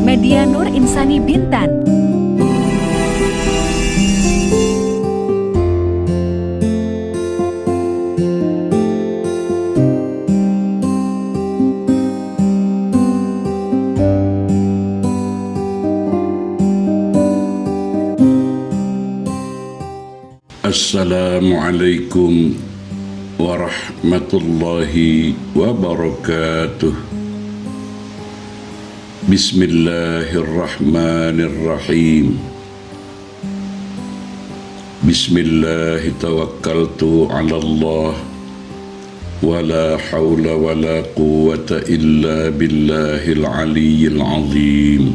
Media Nur Insani Bintan. Assalamualaikum warahmatullahi wabarakatuh. Bismillahirrahmanirrahim. Bismillahi tawakkaltu ala Allah wa la hawla wa la quwwata illa billahil aliyyil azim.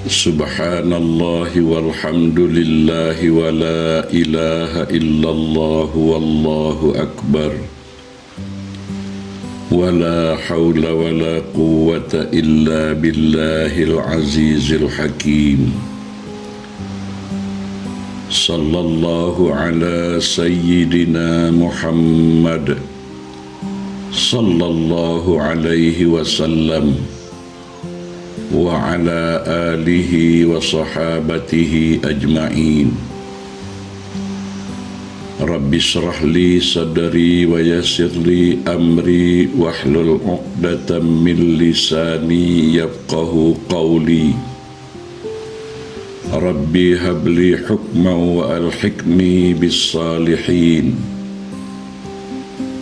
Subhanallah walhamdulillah wa la ilaha illallah wallahu akbar wa la hawla wa la quwwata illa billahil azizil hakim. Sallallahu ala sayyidina Muhammad sallallahu alaihi wasallam wa ala alihi wa sahabatihi ajma'in. Rabbi shrah li sadri wa yassir li amri wahlul 'uqdatam min lisani yafqahu qawli. Rabbi habli hukman wa alhiqni bis salihin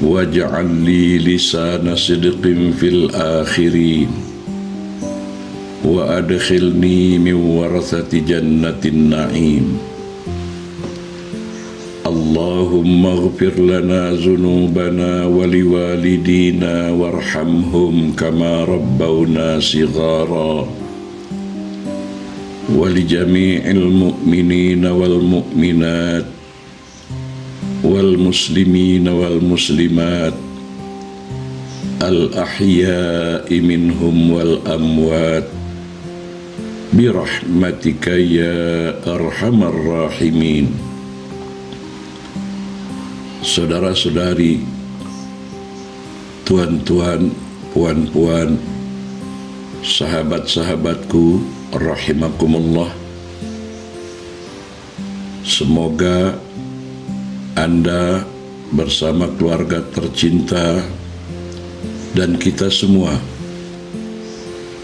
waj'al li lisana sidqin fil akhirin wa adkhilni min warathati jannatin na'im. Allahumma ighfir lana dhunubana wa liwalidina warhamhum kama rabbawna shighara wa li jami'il mu'minina wal mu'minat wal muslimina wal muslimat al ahya'i minhum wal amwat birahmatika ya arhamar rahimin. Saudara-saudari, tuan-tuan, puan-puan, sahabat-sahabatku rahimakumullah, semoga Anda bersama keluarga tercinta dan kita semua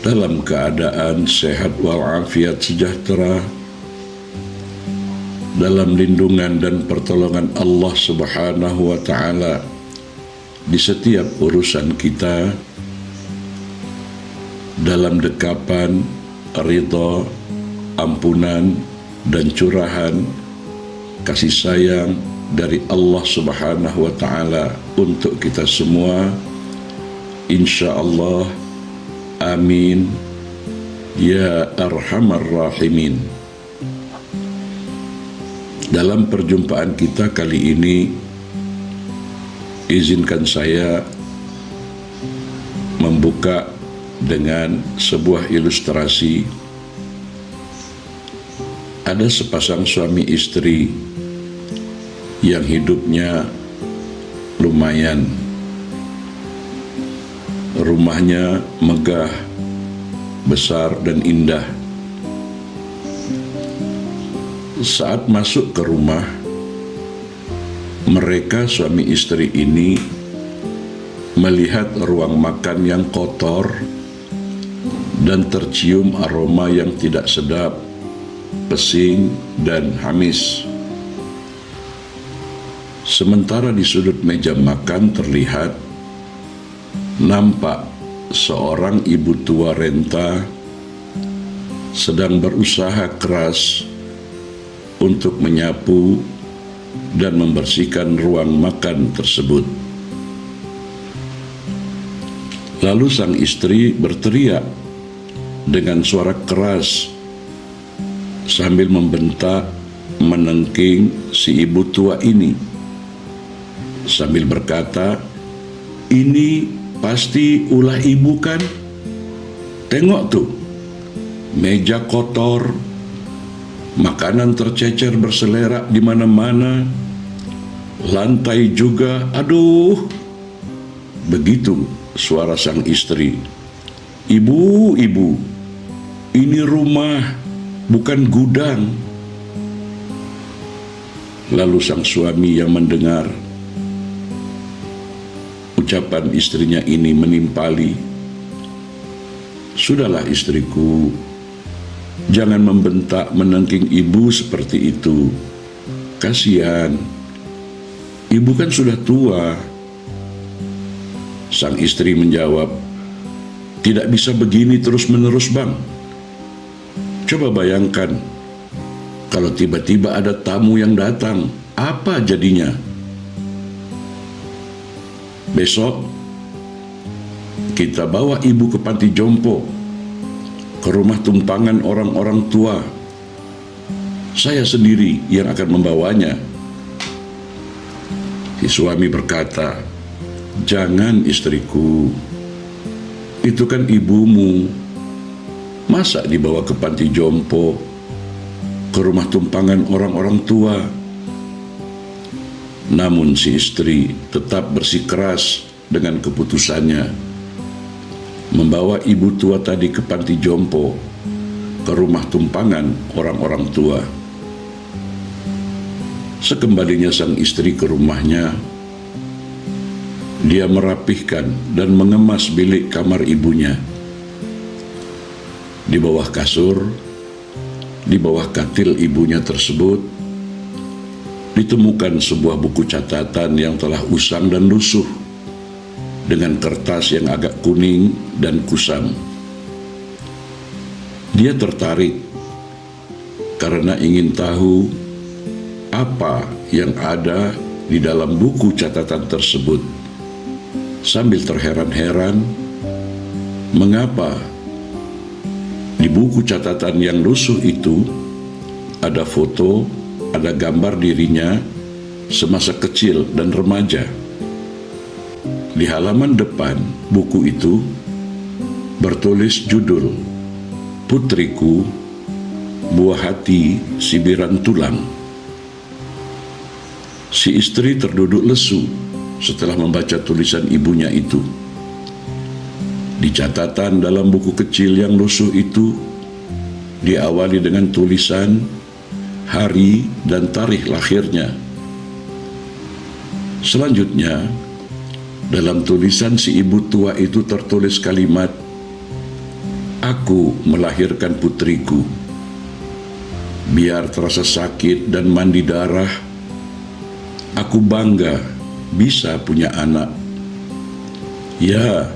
dalam keadaan sehat walafiat sejahtera, dalam lindungan dan pertolongan Allah Subhanahu wa ta'ala di setiap urusan kita, dalam dekapan ridha, ampunan dan curahan kasih sayang dari Allah Subhanahu wa ta'ala untuk kita semua, insyaallah. Amin ya arhamar rahimin. Dalam perjumpaan kita kali ini, izinkan saya membuka dengan sebuah ilustrasi. Ada sepasang suami istri yang hidupnya lumayan. Rumahnya megah, besar dan indah. Saat masuk ke rumah, mereka suami istri ini melihat ruang makan yang kotor dan tercium aroma yang tidak sedap, pesing dan hamis. Sementara di sudut meja makan terlihat nampak seorang ibu tua renta sedang berusaha keras untuk menyapu dan membersihkan ruang makan tersebut. Lalu sang istri berteriak dengan suara keras sambil membentak, menengking si ibu tua ini sambil berkata, "Ini pasti ulah ibu kan? Tengok tuh, meja kotor, makanan tercecer berselerak di mana-mana, lantai juga, aduh." Begitu suara sang istri. "Ibu, ibu, ini rumah, bukan gudang." Lalu sang suami yang mendengar ucapan istrinya ini menimpali, "Sudahlah istriku, jangan membentak menengking ibu seperti itu. Kasihan, ibu kan sudah tua." Sang istri menjawab, "Tidak bisa begini terus-menerus, Bang. Coba bayangkan, kalau tiba-tiba ada tamu yang datang, apa jadinya? Besok, kita bawa ibu ke panti jompo, ke rumah tumpangan orang-orang tua. Saya sendiri yang akan membawanya." Si suami berkata, "Jangan istriku, itu kan ibumu. Masa dibawa ke panti jompo, ke rumah tumpangan orang-orang tua?" Namun si istri tetap bersikeras dengan keputusannya, membawa ibu tua tadi ke panti jompo, ke rumah tumpangan orang-orang tua. Sekembalinya sang istri ke rumahnya, dia merapihkan dan mengemas bilik kamar ibunya. Di bawah kasur, di bawah katil ibunya tersebut, ditemukan sebuah buku catatan yang telah usang dan lusuh, dengan kertas yang agak kuning dan kusam. Dia tertarik karena ingin tahu apa yang ada di dalam buku catatan tersebut. Sambil terheran-heran, mengapa di buku catatan yang lusuh itu ada foto, ada gambar dirinya semasa kecil dan remaja. Di halaman depan buku itu bertulis judul, "Putriku, buah hati sibiran tulang." Si istri terduduk lesu setelah membaca tulisan ibunya itu. Di catatan dalam buku kecil yang lusuh itu diawali dengan tulisan hari dan tarikh lahirnya. Selanjutnya, dalam tulisan si ibu tua itu tertulis kalimat, "Aku melahirkan putriku. Biar terasa sakit dan mandi darah, aku bangga bisa punya anak. Ya,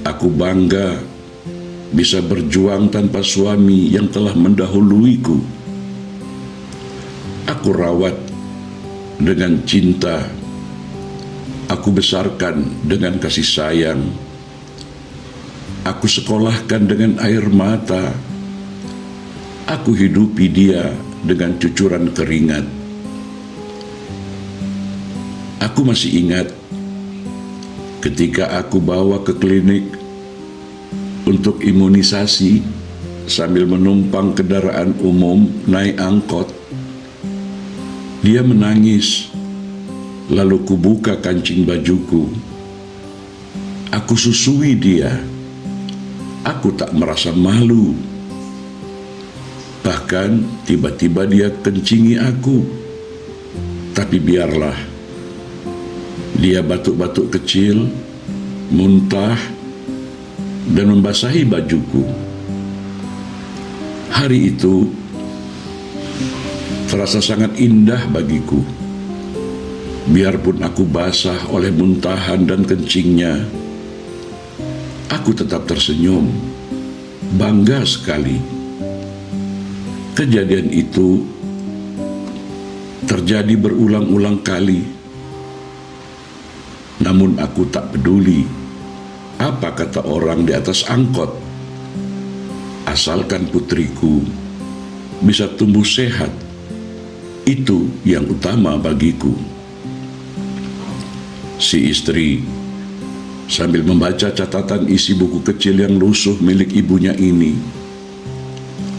aku bangga bisa berjuang tanpa suami yang telah mendahuluiku. Aku rawat dengan cinta, aku besarkan dengan kasih sayang, aku sekolahkan dengan air mata, aku hidupi dia dengan cucuran keringat. Aku masih ingat ketika aku bawa ke klinik untuk imunisasi sambil menumpang kendaraan umum naik angkot. Dia menangis, lalu kubuka kancing bajuku. Aku susui dia. Aku tak merasa malu. Bahkan tiba-tiba dia kencingi aku. Tapi biarlah. Dia batuk-batuk kecil, muntah, dan membasahi bajuku. Hari itu terasa sangat indah bagiku. Biarpun aku basah oleh muntahan dan kencingnya, aku tetap tersenyum, bangga sekali. Kejadian itu terjadi berulang-ulang kali. Namun aku tak peduli apa kata orang di atas angkot, asalkan putriku bisa tumbuh sehat. Itu yang utama bagiku. Si istri sambil membaca catatan isi buku kecil yang lusuh milik ibunya ini,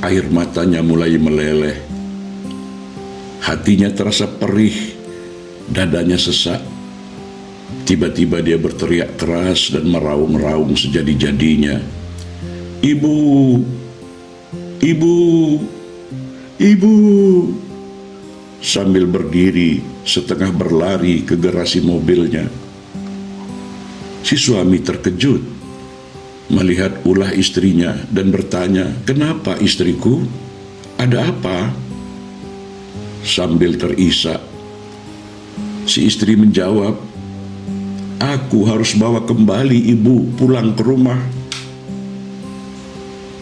air matanya mulai meleleh. Hatinya terasa perih, dadanya sesak. Tiba-tiba dia berteriak keras dan meraung-raung sejadi-jadinya, Ibu, ibu, ibu. Sambil berdiri setengah berlari ke garasi mobilnya. Si suami terkejut melihat ulah istrinya dan bertanya, "Kenapa istriku? Ada apa?" Sambil terisak, si istri menjawab, "Aku harus bawa kembali ibu pulang ke rumah."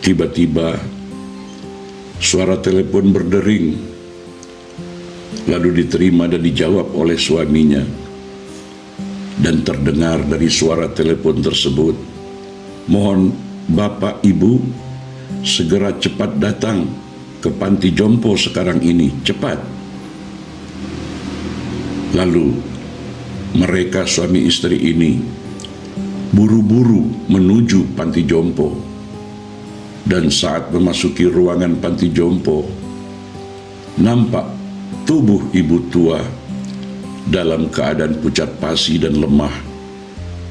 Tiba-tiba suara telepon berdering, lalu diterima dan dijawab oleh suaminya. Dan terdengar dari suara telepon tersebut, "Mohon Bapak Ibu segera cepat datang ke panti jompo sekarang ini, cepat." Lalu mereka suami istri ini buru-buru menuju panti jompo. Dan saat memasuki ruangan panti jompo, nampak tubuh ibu tua dalam keadaan pucat pasi dan lemah,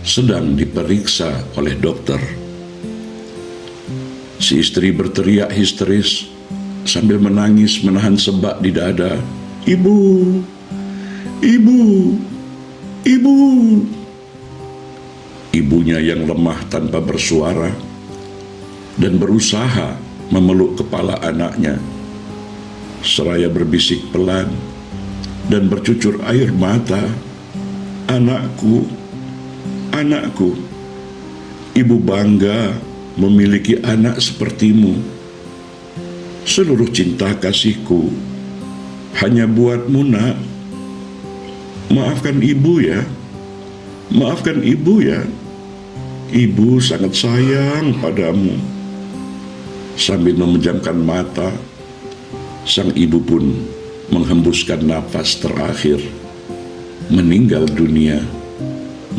sedang diperiksa oleh dokter. Si istri berteriak histeris sambil menangis menahan sebak di dada, "Ibu, ibu, ibu." Ibunya yang lemah tanpa bersuara dan berusaha memeluk kepala anaknya, seraya berbisik pelan dan bercucur air mata, "Anakku, anakku, ibu bangga memiliki anak sepertimu. Seluruh cinta kasihku hanya buatmu, nak. Maafkan ibu ya, maafkan ibu ya. Ibu sangat sayang padamu." Sambil memejamkan mata, sang ibu pun menghembuskan nafas terakhir, meninggal dunia,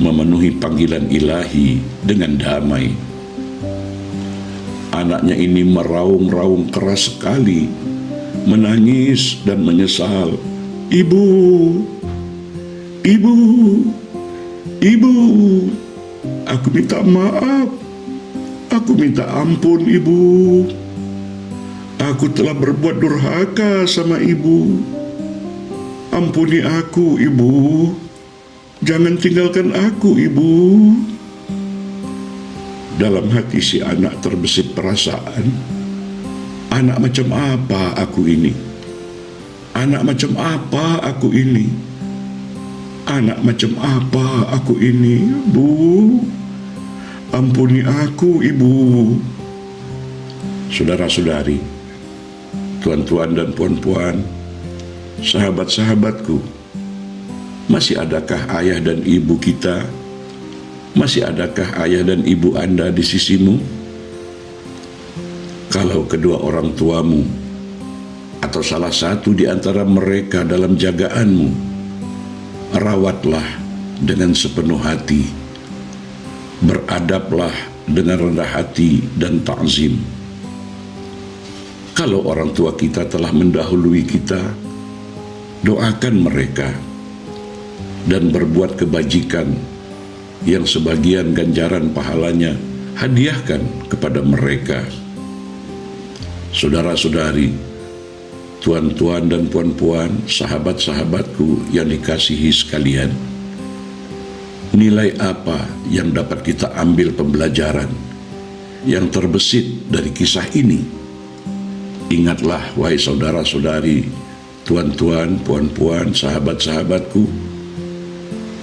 memenuhi panggilan ilahi dengan damai. Anaknya ini meraung-raung keras sekali, menangis dan menyesal, "Ibu, ibu, ibu, aku minta maaf, aku minta ampun ibu. Aku telah berbuat durhaka sama ibu. Ampuni aku, ibu. Jangan tinggalkan aku, ibu." Dalam hati si anak terbesit perasaan, "Anak macam apa aku ini? Anak macam apa aku ini? Anak macam apa aku ini, Bu? Ampuni aku, ibu." Saudara-saudari, tuan-tuan dan puan-puan, sahabat-sahabatku, masih adakah ayah dan ibu kita? Masih adakah ayah dan ibu Anda di sisimu? Kalau kedua orang tuamu atau salah satu di antara mereka dalam jagaanmu, rawatlah dengan sepenuh hati, beradablah dengan rendah hati dan ta'zim. Kalau orang tua kita telah mendahului kita, doakan mereka dan berbuat kebajikan yang sebagian ganjaran pahalanya hadiahkan kepada mereka. Saudara-saudari, tuan-tuan dan puan-puan, sahabat-sahabatku yang dikasihi sekalian, nilai apa yang dapat kita ambil pembelajaran yang terbesit dari kisah ini? Ingatlah, wahai saudara-saudari, tuan-tuan, puan-puan, sahabat-sahabatku,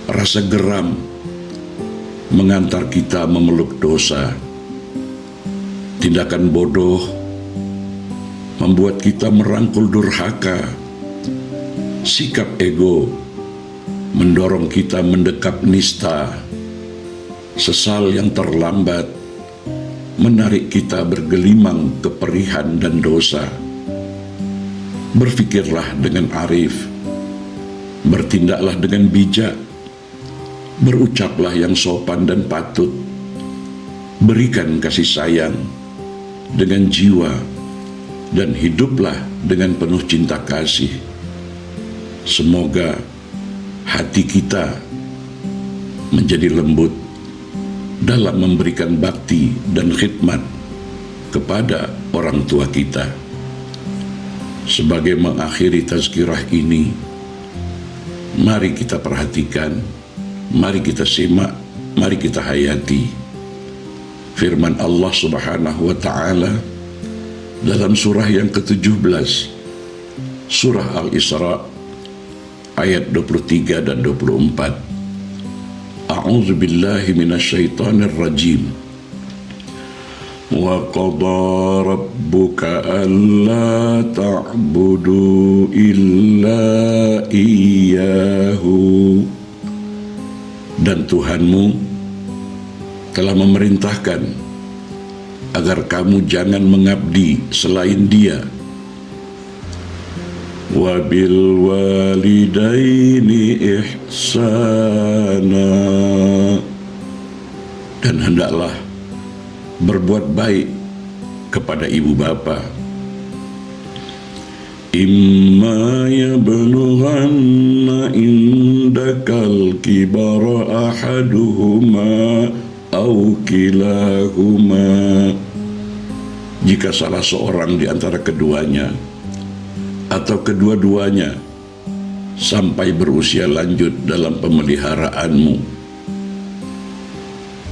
rasa geram mengantar kita memeluk dosa. Tindakan bodoh membuat kita merangkul durhaka. Sikap ego mendorong kita mendekap nista. Sesal yang terlambat menarik kita bergelimang keperihan dan dosa. Berfikirlah dengan arif, bertindaklah dengan bijak, berucaplah yang sopan dan patut, berikan kasih sayang dengan jiwa, dan hiduplah dengan penuh cinta kasih. Semoga hati kita menjadi lembut dalam memberikan bakti dan khidmat kepada orang tua kita. Sebagai mengakhiri tazkirah ini, mari kita perhatikan, mari kita simak, mari kita hayati firman Allah Subhanahu wa ta'ala dalam surah yang ke-17, surah Al-Isra ayat 23 dan 24. A'udzu billahi minasyaitonir rajim. Wa qada rabbuka alla ta'budu illa iyyahu. Dan Tuhanmu telah memerintahkan agar kamu jangan mengabdi selain Dia. Wa bil walidaini ihsana. Dan hendaklah berbuat baik kepada ibu bapa. Imma yablughanna indakal kibara ahaduhuma aw kilahuma. Jika salah seorang di antara keduanya atau kedua-duanya sampai berusia lanjut dalam pemeliharaanmu,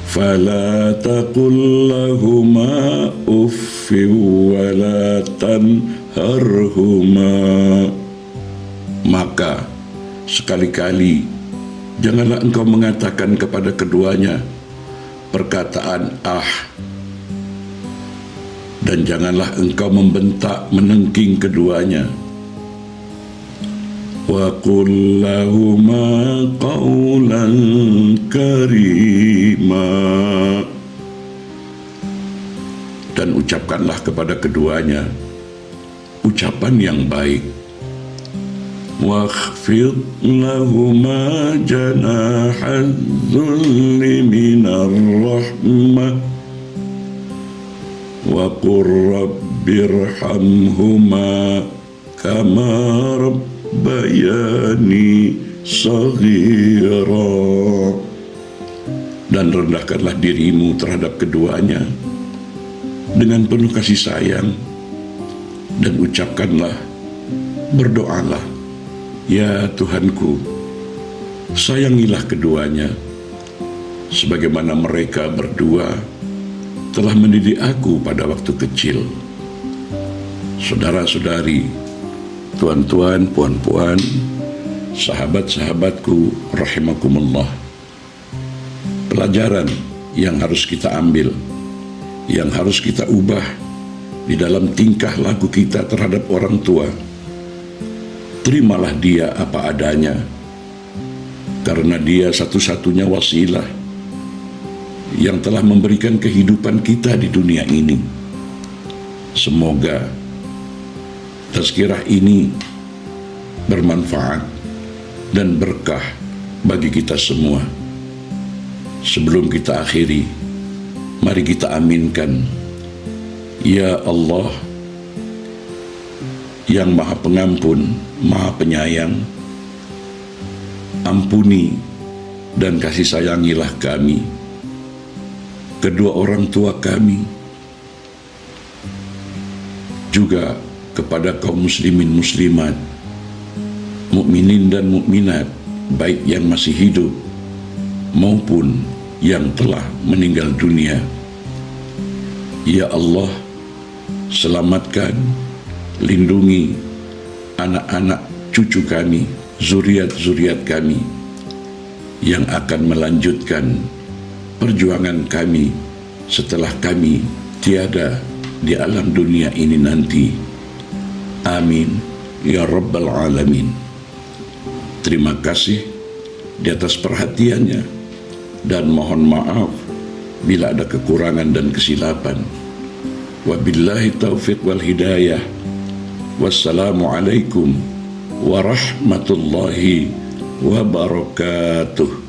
fala taqul lahuma uffin wa la tanharhuma. Maka sekali-kali janganlah engkau mengatakan kepada keduanya perkataan dan janganlah engkau membentak menengking keduanya. Wa qul lahuma qawlan karima. Dan ucapkanlah kepada keduanya ucapan yang baik. Wakhfid lahuma janahaz zulli minar rahmah wa qur rabbirhamhuma kama rabbayani saghira. Dan rendahkanlah dirimu terhadap keduanya dengan penuh kasih sayang, dan ucapkanlah, berdoalah, ya Tuhanku, sayangilah keduanya sebagaimana mereka berdua telah mendidik aku pada waktu kecil. Saudara-saudari, tuan-tuan, puan-puan, sahabat-sahabatku rahimakumullah, pelajaran yang harus kita ambil, yang harus kita ubah di dalam tingkah laku kita terhadap orang tua. Terimalah dia apa adanya, karena dia satu-satunya wasilah yang telah memberikan kehidupan kita di dunia ini. Semoga tazkirah ini bermanfaat dan berkah bagi kita semua. Sebelum kita akhiri, mari kita aminkan. Ya Allah, yang Maha Pengampun, Maha Penyayang, ampuni dan kasih sayangilah kami, kedua orang tua kami, juga kepada kaum muslimin muslimat, mukminin dan mukminat, baik yang masih hidup maupun yang telah meninggal dunia. Ya Allah, selamatkan, lindungi anak-anak cucu kami, zuriat-zuriat kami yang akan melanjutkan perjuangan kami setelah kami tiada di alam dunia ini nanti. Amin ya rabbal alamin. Terima kasih di atas perhatiannya, dan mohon maaf bila ada kekurangan dan kesilapan. Wabillahi taufiq wal hidayah. Wassalamualaikum warahmatullahi wabarakatuh.